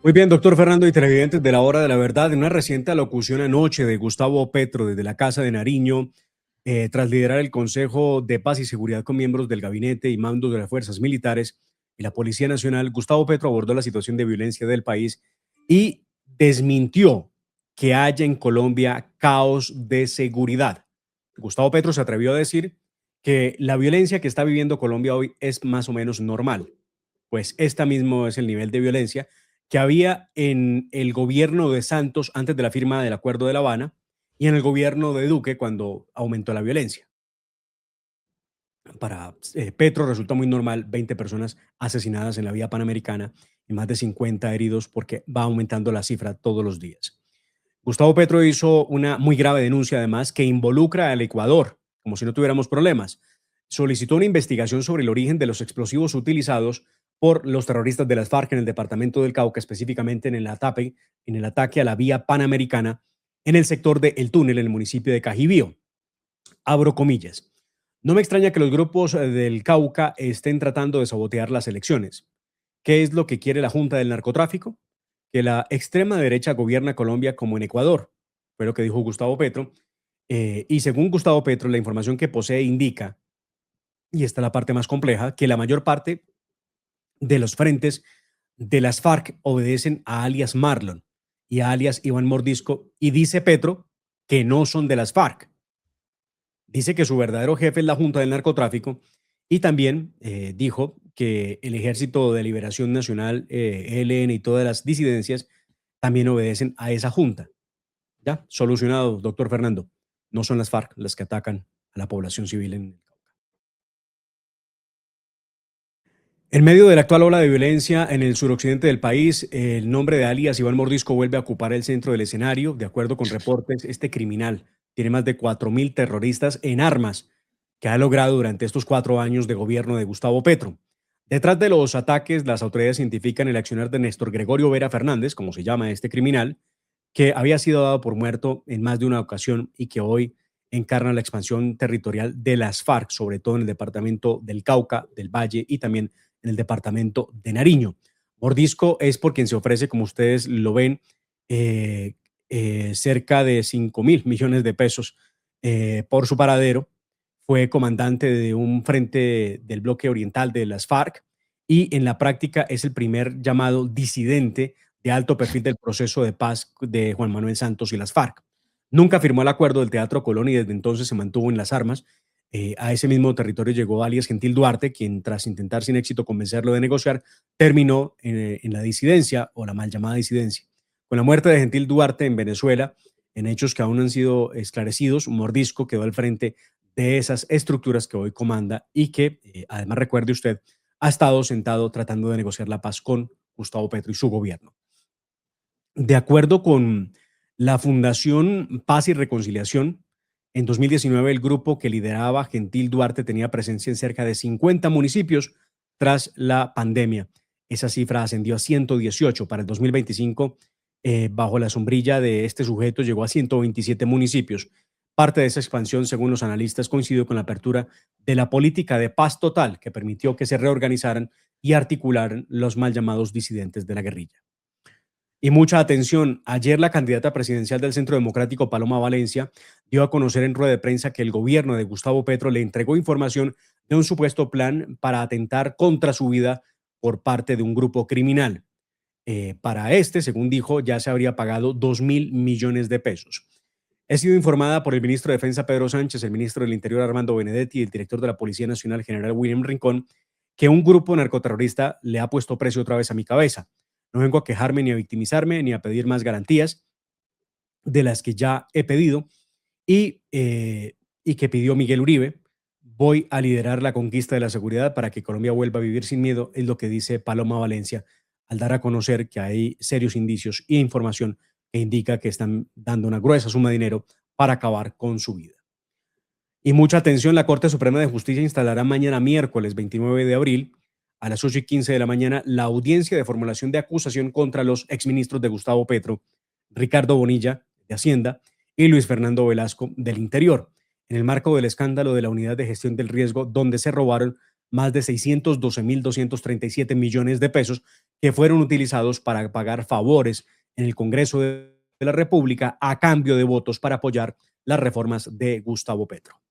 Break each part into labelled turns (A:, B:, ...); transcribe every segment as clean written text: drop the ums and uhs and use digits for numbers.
A: Muy bien, doctor Fernando y televidentes de la Hora de la Verdad. En una reciente alocución anoche de Gustavo Petro desde la Casa de Nariño, tras liderar el Consejo de Paz y Seguridad con miembros del gabinete y mandos de las fuerzas militares y la Policía Nacional, Gustavo Petro abordó la situación de violencia del país y desmintió que haya en Colombia caos de seguridad. Gustavo Petro se atrevió a decir que la violencia que está viviendo Colombia hoy es más o menos normal, pues esta mismo es el nivel de violencia que había en el gobierno de Santos antes de la firma del Acuerdo de La Habana y en el gobierno de Duque cuando aumentó la violencia. Para Petro resulta muy normal 20 personas asesinadas en la vía panamericana y más de 50 heridos porque va aumentando la cifra todos los días. Gustavo Petro hizo una muy grave denuncia además que involucra al Ecuador, como si no tuviéramos problemas. Solicitó una investigación sobre el origen de los explosivos utilizados por los terroristas de las FARC en el departamento del Cauca, específicamente en el ataque a la vía panamericana en el sector de El Túnel, en el municipio de Cajibío. Abro comillas. No me extraña que los grupos del Cauca estén tratando de sabotear las elecciones. ¿Qué es lo que quiere la Junta del Narcotráfico? Que la extrema derecha gobierna Colombia como en Ecuador, fue lo que dijo Gustavo Petro. Y según Gustavo Petro, la información que posee indica, y esta es la parte más compleja, que la mayor parte de los frentes de las FARC obedecen a alias Marlon y a alias Iván Mordisco, y dice Petro que no son de las FARC. Dice que su verdadero jefe es la Junta del Narcotráfico y también dijo que el Ejército de Liberación Nacional, ELN y todas las disidencias también obedecen a esa junta. Ya, solucionado, doctor Fernando. No son las FARC las que atacan a la población civil en el Cauca. En medio de la actual ola de violencia en el suroccidente del país, el nombre de alias Iván Mordisco vuelve a ocupar el centro del escenario. De acuerdo con reportes, este criminal tiene más de 4.000 terroristas en armas que ha logrado durante estos 4 años de gobierno de Gustavo Petro. Detrás de los ataques, las autoridades identifican el accionar de Néstor Gregorio Vera Fernández, como se llama este criminal, que había sido dado por muerto en más de una ocasión y que hoy encarna la expansión territorial de las FARC, sobre todo en el departamento del Cauca, del Valle y también en el departamento de Nariño. Mordisco es por quien se ofrece, como ustedes lo ven, eh, cerca de 5.000 millones de pesos por su paradero. Fue comandante de un frente del bloque oriental de las FARC y en la práctica es el primer llamado disidente de alto perfil del proceso de paz de Juan Manuel Santos y las FARC. Nunca firmó el acuerdo del Teatro Colón y desde entonces se mantuvo en las armas. A ese mismo territorio llegó alias Gentil Duarte, quien tras intentar sin éxito convencerlo de negociar, terminó en la disidencia o la mal llamada disidencia. Con la muerte de Gentil Duarte en Venezuela, en hechos que aún no han sido esclarecidos, Mordisco quedó al frente de esas estructuras que hoy comanda y que, además recuerde usted, ha estado sentado tratando de negociar la paz con Gustavo Petro y su gobierno. De acuerdo con la Fundación Paz y Reconciliación, en 2019 el grupo que lideraba Gentil Duarte tenía presencia en cerca de 50 municipios tras la pandemia. Esa cifra ascendió a 118 para el 2025. Bajo la sombrilla de este sujeto llegó a 127 municipios. Parte de esa expansión, según los analistas, coincidió con la apertura de la política de paz total que permitió que se reorganizaran y articularan los mal llamados disidentes de la guerrilla. Y mucha atención, ayer la candidata presidencial del Centro Democrático, Paloma Valencia, dio a conocer en rueda de prensa que el gobierno de Gustavo Petro le entregó información de un supuesto plan para atentar contra su vida por parte de un grupo criminal. Para este, según dijo, ya se habría pagado 2.000 millones de pesos. He sido informada por el ministro de Defensa, Pedro Sánchez, el ministro del Interior, Armando Benedetti, y el director de la Policía Nacional, general William Rincón, que un grupo narcoterrorista le ha puesto precio otra vez a mi cabeza. No vengo a quejarme ni a victimizarme ni a pedir más garantías de las que ya he pedido y que pidió Miguel Uribe. Voy a liderar la conquista de la seguridad para que Colombia vuelva a vivir sin miedo, es lo que dice Paloma Valencia al dar a conocer que hay serios indicios e información que indica que están dando una gruesa suma de dinero para acabar con su vida. Y mucha atención, la Corte Suprema de Justicia instalará mañana miércoles 29 de abril a las 8:15 de la mañana la audiencia de formulación de acusación contra los exministros de Gustavo Petro, Ricardo Bonilla, de Hacienda, y Luis Fernando Velasco, del Interior, en el marco del escándalo de la Unidad de Gestión del Riesgo, donde se robaron más de 612.237 millones de pesos que fueron utilizados para pagar favores en el Congreso de la República a cambio de votos para apoyar las reformas de Gustavo Petro.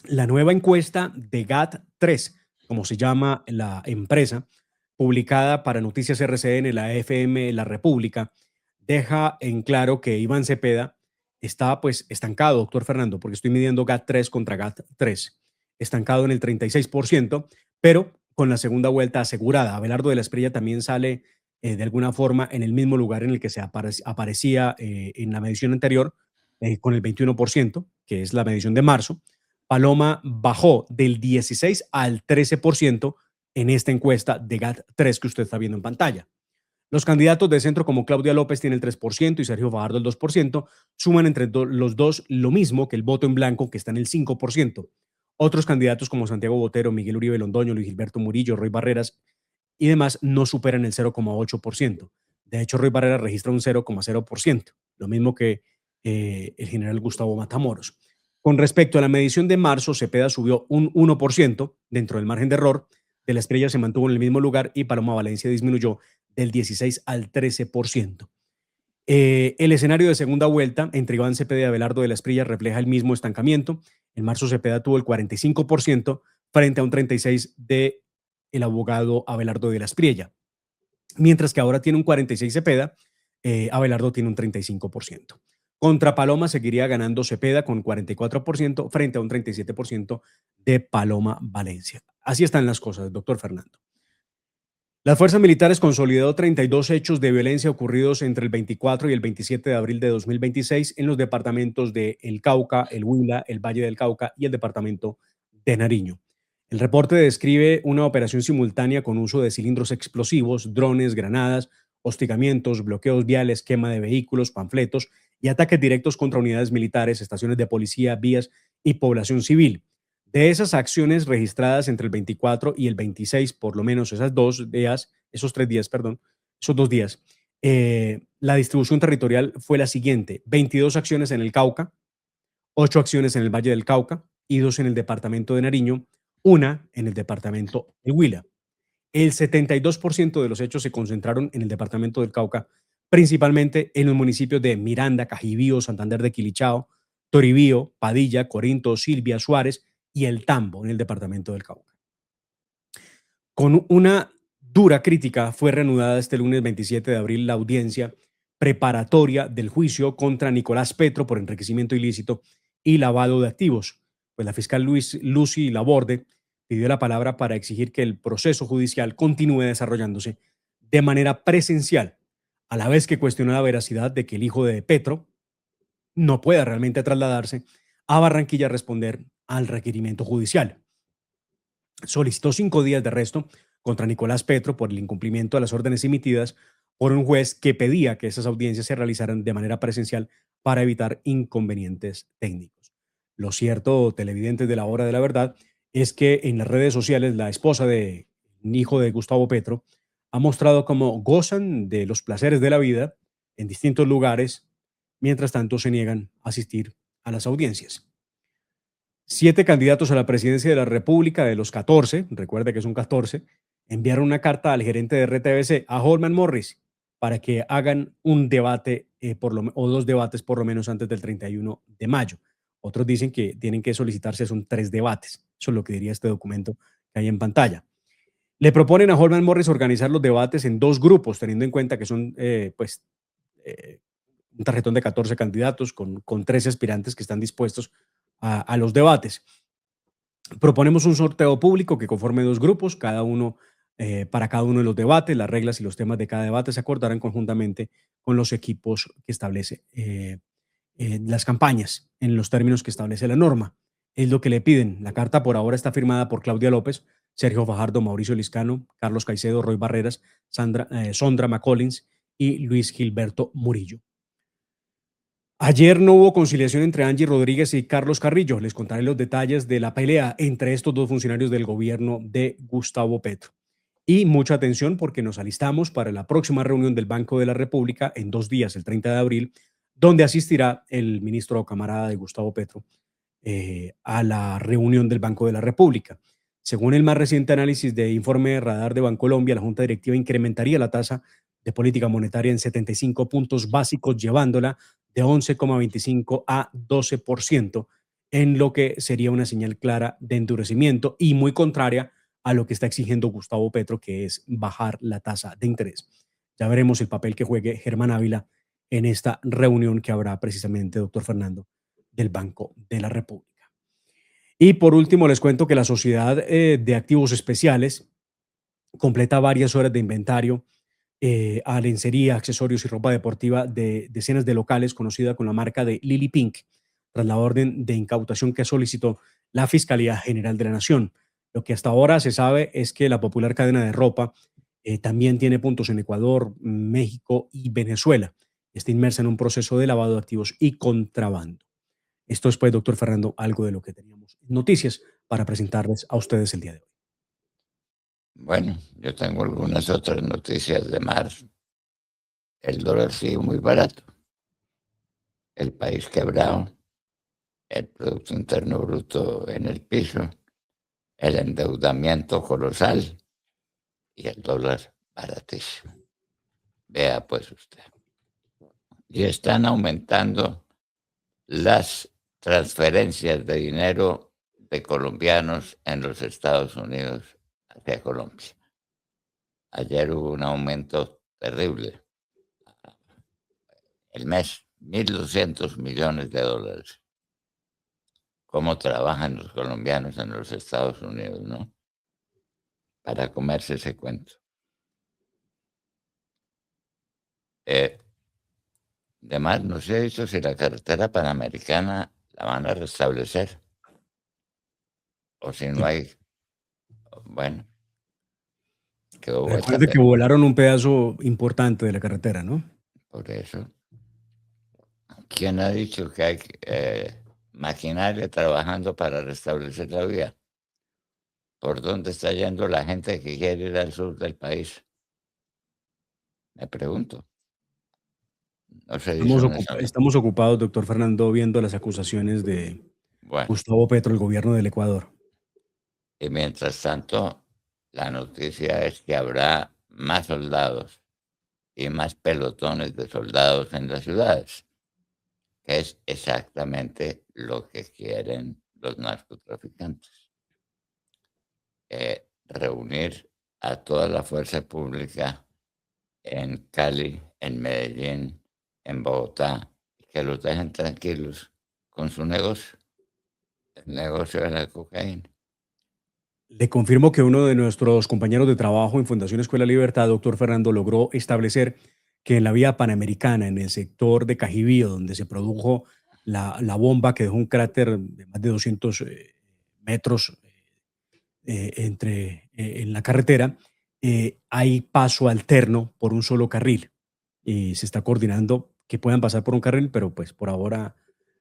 A: La nueva encuesta de GAT3, como se llama la empresa, publicada para Noticias RCN, la FM La República, deja en claro que Iván Cepeda está pues estancado, doctor Fernando, porque estoy midiendo GAT3 contra GAT3, estancado en el 36%, pero con la segunda vuelta asegurada. Abelardo de la Espriella también sale de alguna forma en el mismo lugar en el que se aparecía en la medición anterior, con el 21%, que es la medición de marzo. Paloma bajó del 16 al 13% en esta encuesta de GAT3 que usted está viendo en pantalla. Los candidatos de centro como Claudia López tiene el 3% y Sergio Fajardo el 2%, suman entre los dos lo mismo que el voto en blanco que está en el 5%. Otros candidatos como Santiago Botero, Miguel Uribe Londoño, Luis Gilberto Murillo, Roy Barreras y demás no superan el 0,8%. De hecho, Roy Barreras registra un 0,0%, lo mismo que el general Gustavo Matamoros. Con respecto a la medición de marzo, Cepeda subió un 1% dentro del margen de error, de la Espriella se mantuvo en el mismo lugar y Paloma Valencia disminuyó del 16 al 13%. El escenario de segunda vuelta entre Iván Cepeda y Abelardo de la Espriella refleja el mismo estancamiento. En marzo Cepeda tuvo el 45% frente a un 36% de el abogado Abelardo de la Espriella, mientras que ahora tiene un 46% Cepeda, Abelardo tiene un 35%. Contra Paloma seguiría ganando Cepeda con 44% frente a un 37% de Paloma Valencia. Así están las cosas, doctor Fernando. Las fuerzas militares consolidó 32 hechos de violencia ocurridos entre el 24 y el 27 de abril de 2026 en los departamentos de El Cauca, el Huila, el Valle del Cauca y el departamento de Nariño. El reporte describe una operación simultánea con uso de cilindros explosivos, drones, granadas, hostigamientos, bloqueos viales, quema de vehículos, panfletos y ataques directos contra unidades militares, estaciones de policía, vías y población civil. De esas acciones registradas entre el 24 y el 26, por lo menos esos 3 días, perdón, esos 2 días, la distribución territorial fue la siguiente: 22 acciones en el Cauca, 8 acciones en el Valle del Cauca y 2 en el departamento de Nariño, una en el departamento de Huila. El 72% de los hechos se concentraron en el departamento del Cauca, principalmente en los municipios de Miranda, Cajibío, Santander de Quilichao, Toribío, Padilla, Corinto, Silvia, Suárez y El Tambo en el departamento del Cauca. Con una dura crítica fue reanudada este lunes 27 de abril la audiencia preparatoria del juicio contra Nicolás Petro por enriquecimiento ilícito y lavado de activos. Pues la fiscal Lucy Laborde pidió la palabra para exigir que el proceso judicial continúe desarrollándose de manera presencial, a la vez que cuestionó la veracidad de que el hijo de Petro no pueda realmente trasladarse a Barranquilla a responder al requerimiento judicial. Solicitó 5 días de arresto contra Nicolás Petro por el incumplimiento de las órdenes emitidas por un juez que pedía que esas audiencias se realizaran de manera presencial para evitar inconvenientes técnicos. Lo cierto, televidentes de la hora de la verdad, es que en las redes sociales la esposa de hijo de Gustavo Petro ha mostrado cómo gozan de los placeres de la vida en distintos lugares, mientras tanto se niegan a asistir a las audiencias. 7 candidatos a la presidencia de la República de los 14, recuerde que son 14, enviaron una carta al gerente de RTBC, a Holman Morris, para que hagan un debate o 2 debates por lo menos antes del 31 de mayo. Otros dicen que tienen que solicitarse, son 3 debates. Eso es lo que diría este documento que hay en pantalla. Le proponen a Holman Morris organizar los debates en 2 grupos, teniendo en cuenta que son un tarjetón de 14 candidatos con 13 aspirantes que están dispuestos a los debates. Proponemos un sorteo público que conforme 2 grupos, para cada uno de los debates. Las reglas y los temas de cada debate se acordarán conjuntamente con los equipos que establece las campañas en los términos que establece la norma. Es lo que le piden. La carta por ahora está firmada por Claudia López, Sergio Fajardo, Mauricio Liscano, Carlos Caicedo, Roy Barreras, Sondra McCollins y Luis Gilberto Murillo. Ayer no hubo conciliación entre Angie Rodríguez y Carlos Carrillo. Les contaré los detalles de la pelea entre estos 2 funcionarios del gobierno de Gustavo Petro. Y mucha atención porque nos alistamos para la próxima reunión del Banco de la República en 2 días, el 30 de abril, donde asistirá el ministro camarada de Gustavo Petro a la reunión del Banco de la República. Según el más reciente análisis de informe Radar de Bancolombia, la Junta Directiva incrementaría la tasa de política monetaria en 75 puntos básicos, llevándola de 11,25 a 12%, en lo que sería una señal clara de endurecimiento y muy contraria a lo que está exigiendo Gustavo Petro, que es bajar la tasa de interés. Ya veremos el papel que juegue Germán Ávila en esta reunión que habrá precisamente, doctor Fernando, del Banco de la República. Y por último, les cuento que la Sociedad de Activos Especiales completa varias horas de inventario a lencería, accesorios y ropa deportiva de decenas de locales conocida con la marca de Lily Pink, tras la orden de incautación que solicitó la Fiscalía General de la Nación. Lo que hasta ahora se sabe es que la popular cadena de ropa también tiene puntos en Ecuador, México y Venezuela. Está inmersa en un proceso de lavado de activos y contrabando. Esto es, pues, doctor Fernando, algo de lo que teníamos noticias para presentarles a ustedes el día de hoy.
B: Bueno, yo tengo algunas otras noticias de marzo. El dólar sigue muy barato, el país quebrado, el Producto Interno Bruto en el piso, el endeudamiento colosal y el dólar baratísimo. Vea pues usted. Y están aumentando las transferencias de dinero de colombianos en los Estados Unidos hacia Colombia. Ayer hubo un aumento terrible. El mes, 1.200 millones de dólares. ¿Cómo trabajan los colombianos en los Estados Unidos, no? Para comerse ese cuento. Además, no se ha dicho si la carretera panamericana la van a restablecer o si no
A: Sí.
B: hay, bueno, quedó vuelta
A: Recuerde que volaron un pedazo importante de la carretera, ¿no?
B: por eso. ¿Quién ha dicho que hay maquinaria trabajando para restablecer la vía? ¿Por dónde está yendo la gente que quiere ir al sur del país? Me pregunto. No se dice una sola.
A: Estamos ocupados, doctor Fernando, viendo las acusaciones de
B: Bueno,
A: Gustavo Petro, el gobierno del Ecuador.
B: y mientras tanto, la noticia es que habrá más soldados y más pelotones de soldados en las ciudades, que es exactamente lo que quieren los narcotraficantes. Reunir a toda la fuerza pública en Cali, en Medellín, en Bogotá, y que los dejen tranquilos con su negocio, el negocio de la cocaína.
A: Le confirmo que uno de nuestros compañeros de trabajo en Fundación Escuela Libertad, doctor Fernando, logró establecer que en la vía panamericana, en el sector de Cajibío, donde se produjo la bomba que dejó un cráter de más de 200 metros en la carretera, hay paso alterno por un solo carril y se está coordinando que puedan pasar por un carril, pero pues por ahora,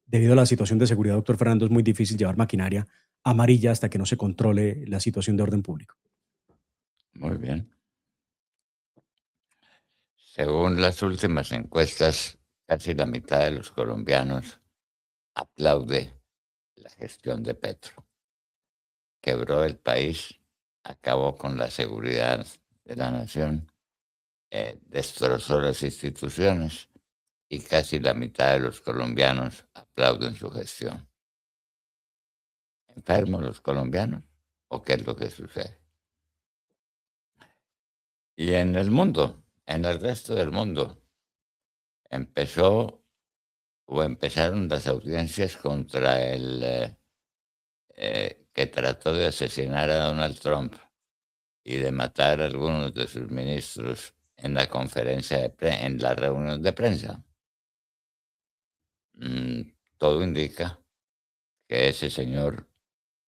A: debido a la situación de seguridad, doctor Fernando, es muy difícil llevar maquinaria amarilla hasta que no se controle la situación de orden público.
B: Muy bien. Según las últimas encuestas, casi la mitad de los colombianos aplaude la gestión de Petro. Quebró el país, acabó con la seguridad de la nación, destrozó las instituciones y casi la mitad de los colombianos aplauden su gestión. ¿Enfermos los colombianos o qué es lo que sucede? Y en el mundo, en el resto del mundo, empezó o empezaron las audiencias contra el que trató de asesinar a Donald Trump y de matar a algunos de sus ministros en la en la reunión de prensa. Todo indica que ese señor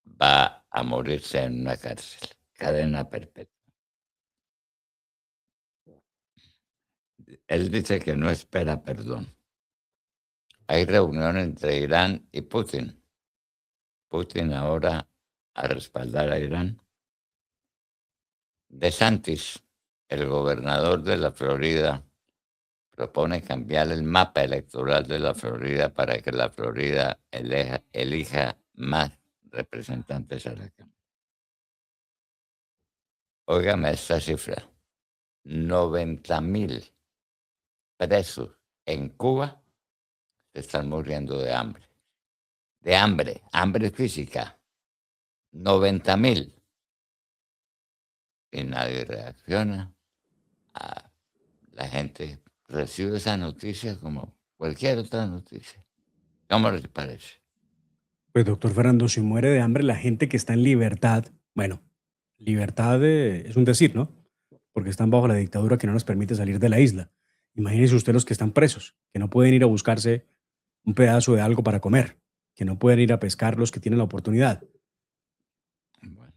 B: va a morirse en una cárcel, cadena perpetua. Él dice que no espera perdón. Hay reunión entre Irán y Putin. Putin ahora a respaldar a Irán. DeSantis, el gobernador de la Florida, propone cambiar el mapa electoral de la Florida para que la Florida elija más representantes a la Cámara. óigame esta cifra, 90.000 presos en Cuba se están muriendo de hambre física, 90.000, y nadie reacciona. La gente recibe esa noticia como cualquier otra noticia. ¿Cómo les parece?
A: Pues doctor Fernando, si muere de hambre la gente que está en libertad, bueno, libertad es un decir, ¿no? Porque están bajo la dictadura que no nos permite salir de la isla. Imagínese usted los que están presos, que no pueden ir a buscarse un pedazo de algo para comer, que no pueden ir a pescar los que tienen la oportunidad.
B: Bueno,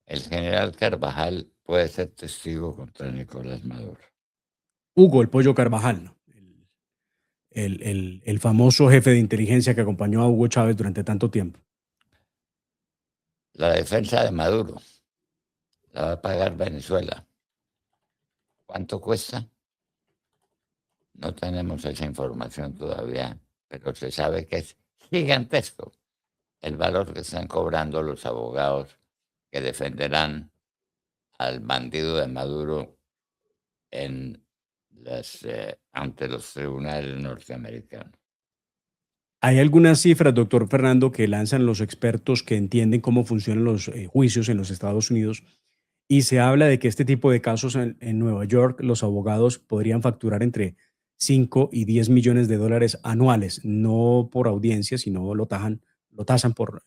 B: el general Carvajal puede ser testigo contra Nicolás Maduro.
A: Hugo el Pollo Carvajal, ¿no? El famoso jefe de inteligencia que acompañó a Hugo Chávez durante tanto tiempo.
B: La defensa de Maduro la va a pagar Venezuela. ¿Cuánto cuesta? No tenemos esa información todavía, pero se sabe que es gigantesco el valor que están cobrando los abogados que defenderán al bandido de Maduro en ante los tribunales norteamericanos.
A: Hay algunas cifras, doctor Fernando, que lanzan los expertos que entienden cómo funcionan los juicios en los Estados Unidos y se habla de que este tipo de casos en Nueva York, los abogados podrían facturar entre 5 y 10 millones de dólares anuales, no por audiencia, sino lo tasan por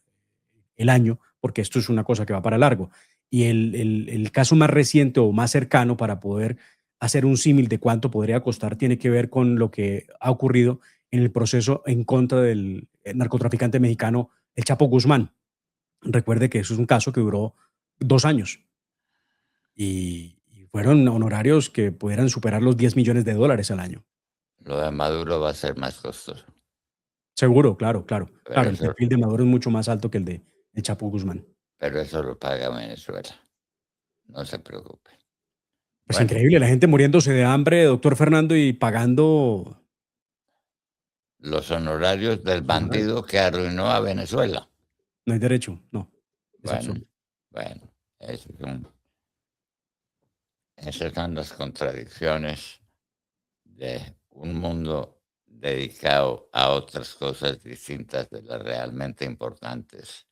A: el año, porque esto es una cosa que va para largo. Y el caso más reciente o más cercano para poder hacer un símil de cuánto podría costar tiene que ver con lo que ha ocurrido en el proceso en contra del narcotraficante mexicano, el Chapo Guzmán. Recuerde que eso es un caso que duró 2 años y fueron honorarios que pudieran superar los 10 millones de dólares al año.
B: Lo de Maduro va a ser más costoso,
A: Seguro, claro, claro.
B: pero
A: Claro, el
B: eso,
A: perfil de Maduro es mucho más alto que el de el Chapo Guzmán.
B: pero eso lo paga Venezuela. No se preocupe.
A: Pues
B: Bueno,
A: increíble, la gente muriéndose de hambre, doctor Fernando, y pagando
B: los honorarios del
A: los honorarios.
B: bandido que arruinó a Venezuela.
A: No hay derecho, no, es
B: Bueno,
A: absurdo.
B: bueno, esas son las contradicciones de un mundo dedicado a otras cosas distintas de las realmente importantes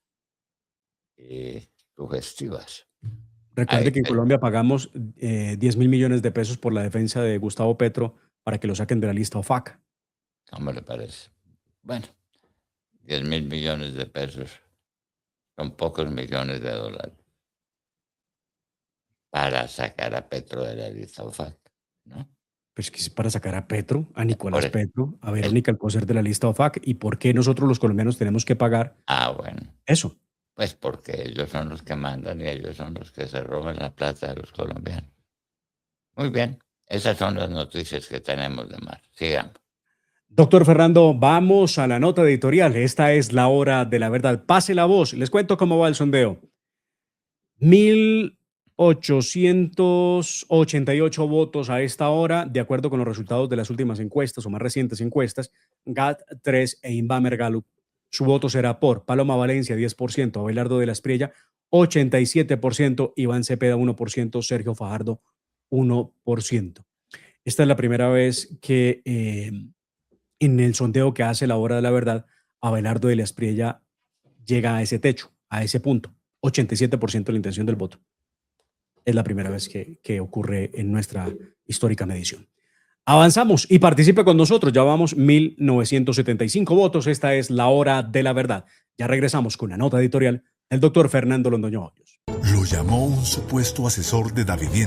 B: y sugestivas. Hay
A: Recuerde que en
B: que,
A: Colombia pagamos 10 mil millones de pesos por la defensa de Gustavo Petro para que lo saquen de la lista OFAC.
B: ¿cómo le parece? Bueno, 10.000 millones de pesos son pocos millones de dólares para sacar a Petro de la lista OFAC, ¿no?
A: Pues que es para sacar a Petro, a
B: Por
A: Nicolás
B: eso,
A: Petro, a
B: el,
A: Verónica Alcocer de la lista OFAC. ¿Y por qué nosotros los colombianos tenemos que pagar
B: bueno,
A: eso?
B: pues porque ellos son los que mandan y ellos son los que se roban la plata de los colombianos. Muy bien, esas son las noticias que tenemos de mar. Sigamos.
A: Doctor Fernando, vamos a la nota editorial. Esta es la hora de la verdad. Pase la voz. Les cuento cómo va el sondeo. 1.888 votos a esta hora, de acuerdo con los resultados de las últimas encuestas o más recientes encuestas, GAT3 e Inbamer Gallup. Su voto será por Paloma Valencia, 10%, Abelardo de la Espriella, 87%, Iván Cepeda, 1%, Sergio Fajardo, 1%. Esta es la primera vez que en el sondeo que hace la hora de la verdad, Abelardo de la Espriella llega a ese techo, a ese punto, 87% de la intención del voto. Es la primera vez que ocurre en nuestra histórica medición. Avanzamos y participe con nosotros. Ya vamos 1.975 votos. Esta es la hora de la verdad. Ya regresamos con la nota editorial del doctor Fernando Londoño Hoyos.
C: Lo llamó un supuesto asesor de Da Vivienda.